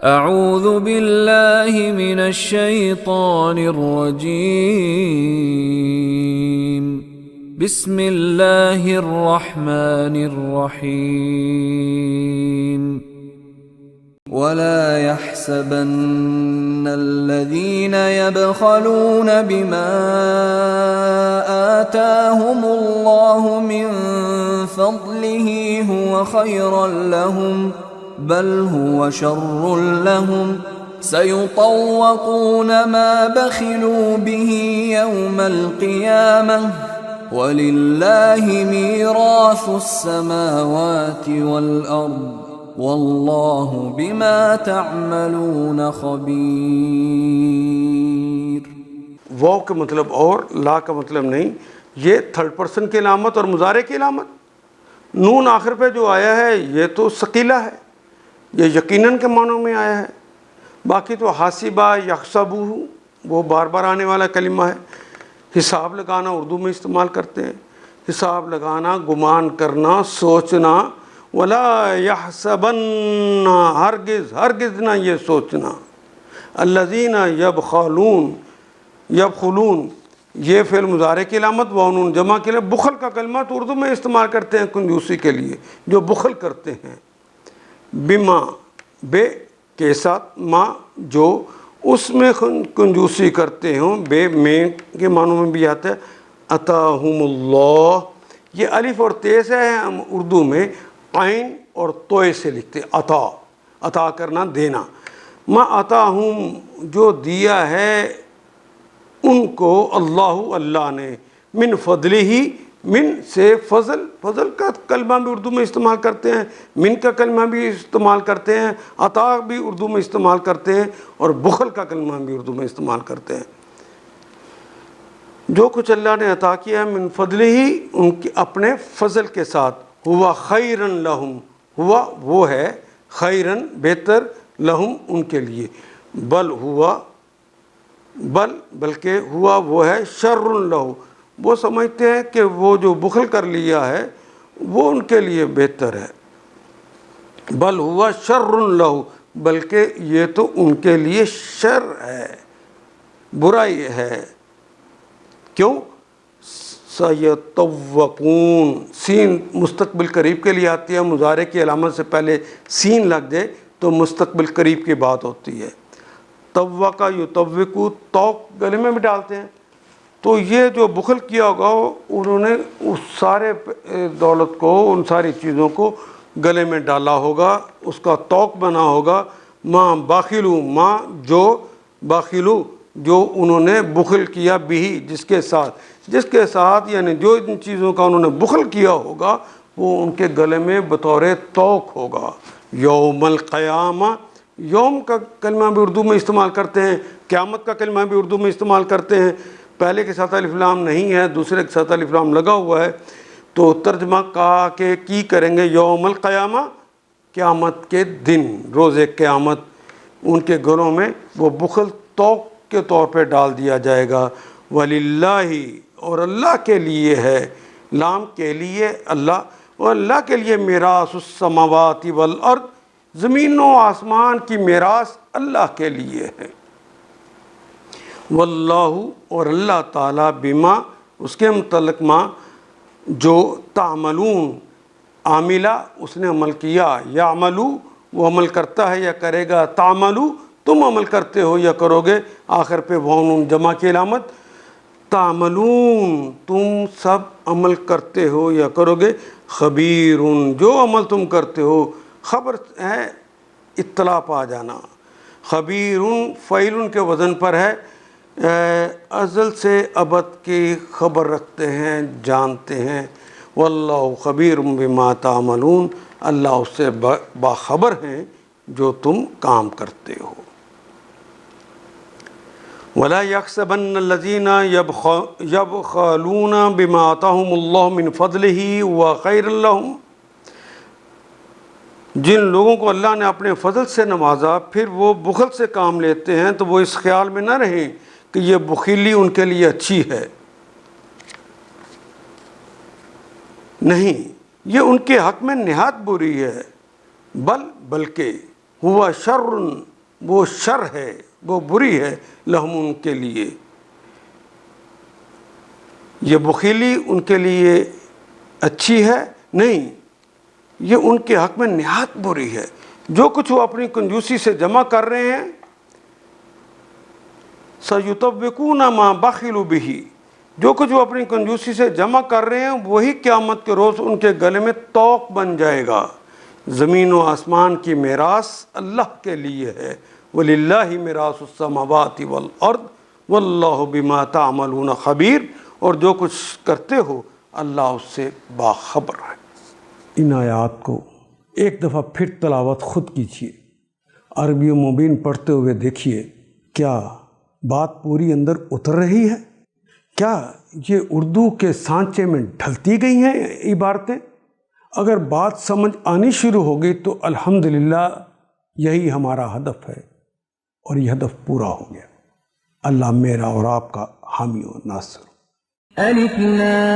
اعوذ باللہ من الشیطان الرجیم بسم اللہ الرحمن الرحیم ولا يحسبن الذين يبخلون بما آتاهم الله من فضله هو خيرا لهم بل هو شر لهم سيطوقون ما بخلوا به يوم القيامة ولله ميراث السماوات والأرض واللہ بما تعملون خبیر۔ واو کا مطلب اور، لا کا مطلب نہیں، یہ تھرڈ پرسن کی علامت اور مضارع کی علامت۔ نون آخر پہ جو آیا ہے یہ تو ثقیلہ ہے، یہ یقیناً کے معنوں میں آیا ہے۔ باقی تو حاسبہ یحسبہ وہ بار بار آنے والا کلمہ ہے۔ حساب لگانا اردو میں استعمال کرتے ہیں، حساب لگانا، گمان کرنا، سوچنا۔ ولا يحسبن، ہرگز ہرگز نہ یہ سوچنا، الذین یبخلون یہ فعل مضارع کی علامت، وانون جمع کے لیے۔ بخل کا کلمہ تو اردو میں استعمال کرتے ہیں کنجوسی کے لیے، جو بخل کرتے ہیں۔ بما، بے کے ساتھ، ما جو اس میں کنجوسی کرتے ہوں، بے میں کے معنوں میں بھی آتا ہے۔ عطاہم اللہ، یہ الف اور تے سے ہے، ہم اردو میں عین اور توئے سے لکھتے ہیں۔ عطا، عطا کرنا، دینا۔ ما عطاہم جو دیا ہے ان کو، اللہ اللہ نے، من فضلہ، من سے فضل، فضل کا کلمہ بھی اردو میں استعمال کرتے ہیں، من کا کلمہ بھی استعمال کرتے ہیں، عطا بھی اردو میں استعمال کرتے ہیں، اور بخل کا کلمہ بھی اردو میں استعمال کرتے ہیں۔ جو کچھ اللہ نے عطا کیا ہے من فضلہ، ان کے اپنے فضل کے ساتھ، ہوا خیرن لہم، ہوا وہ ہے، خیرن بہتر، لہم ان کے لیے، بل ہوا بلکہ ہوا وہ ہے، شر لہو وہ سمجھتے ہیں کہ وہ جو بخل کر لیا ہے وہ ان کے لیے بہتر ہے۔ بل ہوا شر لہو بلکہ یہ تو ان کے لیے شر ہے، برائی ہے۔ کیوں؟ سیطوقون، سین مستقبل قریب کے لیے آتی ہے، مضارع کی علامت سے پہلے سین لگ جائے تو مستقبل قریب کی بات ہوتی ہے۔ طوقہ یطوقو، توق گلے میں بھی ڈالتے ہیں، تو یہ جو بخل کیا ہوگا انہوں نے اس سارے دولت کو، ان ساری چیزوں کو گلے میں ڈالا ہوگا، اس کا توق بنا ہوگا۔ ماں باخلو، ماں جو، باخلو جو انہوں نے بخل کیا، بھی جس کے ساتھ یعنی جو ان چیزوں کا انہوں نے بخل کیا ہوگا وہ ان کے گلے میں بطور توق ہوگا۔ یوم القیامہ، یوم کا کلمہ بھی اردو میں استعمال کرتے ہیں، قیامت کا کلمہ بھی اردو میں استعمال کرتے ہیں۔ پہلے کے ساتھ الف لام نہیں ہے، دوسرے کے ساتھ الف لام لگا ہوا ہے، تو ترجمہ کا کہ کی کریں گے یوم القیامہ، قیامت کے دن، روز قیامت ان کے گلوں میں وہ بخل توق کے طور پہ ڈال دیا جائے گا۔ وللہ، اور اللہ کے لیے ہے، لام کے لیے اللہ، اور اللہ کے لیے میراث السماوات والارض، زمین و آسمان کی میراث اللہ کے لیے ہے۔ واللہ، اور اللہ تعالیٰ، بما اس کے متعلق، ما جو تعملون، عاملہ اس نے عمل کیا، یعملو وہ عمل کرتا ہے یا کرے گا، تعملو تم عمل کرتے ہو یا کرو گے، آخر پہ واؤن جمع کی علامت، تعملون تم سب عمل کرتے ہو یا کرو گے، خبیرun جو عمل تم کرتے ہو، خبر ہے اطلاع پا جانا، خبیرun فعیل کے وزن پر ہے، ازل سے ابد کی خبر رکھتے ہیں، جانتے ہیں۔ واللہ خبیر بما تعملون، اللہ اس سے باخبر ہیں جو تم کام کرتے ہو۔ ولا يحسبن الذين يبخلون بما آتاهم الله من فضله وخير لهم، جن لوگوں کو اللہ نے اپنے فضل سے نوازا پھر وہ بخل سے کام لیتے ہیں تو وہ اس خیال میں نہ رہیں کہ یہ بخیلی ان کے لیے اچھی ہے، نہیں، یہ ان کے حق میں نہایت بری ہے، بلکہ ہوا شر، وہ شر ہے، وہ بری ہے، لہم ان کے لیے، یہ بخیلی ان کے لیے اچھی ہے نہیں، یہ ان کے حق میں نہایت بری ہے۔ جو کچھ وہ اپنی کنجوسی سے جمع کر رہے ہیں، سَيُطَوِّقُونَ مَا بَخِلُوا بِهِ، جو کچھ وہ اپنی کنجوسی سے جمع کر رہے ہیں وہی قیامت کے روز ان کے گلے میں طوق بن جائے گا۔ زمین و آسمان کی میراث اللہ کے لیے ہے، وَلِلَّهِ مِيرَاثُ السَّمَاوَاتِ وَالْأَرْضِ وَاللَّهُ بِمَا تَعْمَلُونَ خَبِيرٌ، اور جو کچھ کرتے ہو اللہ اس سے باخبر ہے۔ ان آیات کو ایک دفعہ پھر تلاوت خود کیجیے، عربی و مبین پڑھتے ہوئے دیکھیے کیا بات پوری اندر اتر رہی ہے، کیا یہ اردو کے سانچے میں ڈھلتی گئی ہیں عبارتیں۔ اگر بات سمجھ آنی شروع ہوگی تو الحمدللہ یہی ہمارا ہدف ہے، اور یہ ہدف پورا ہو گیا۔ اللہ میرا اور آپ کا حامی و ناصر۔ الف لام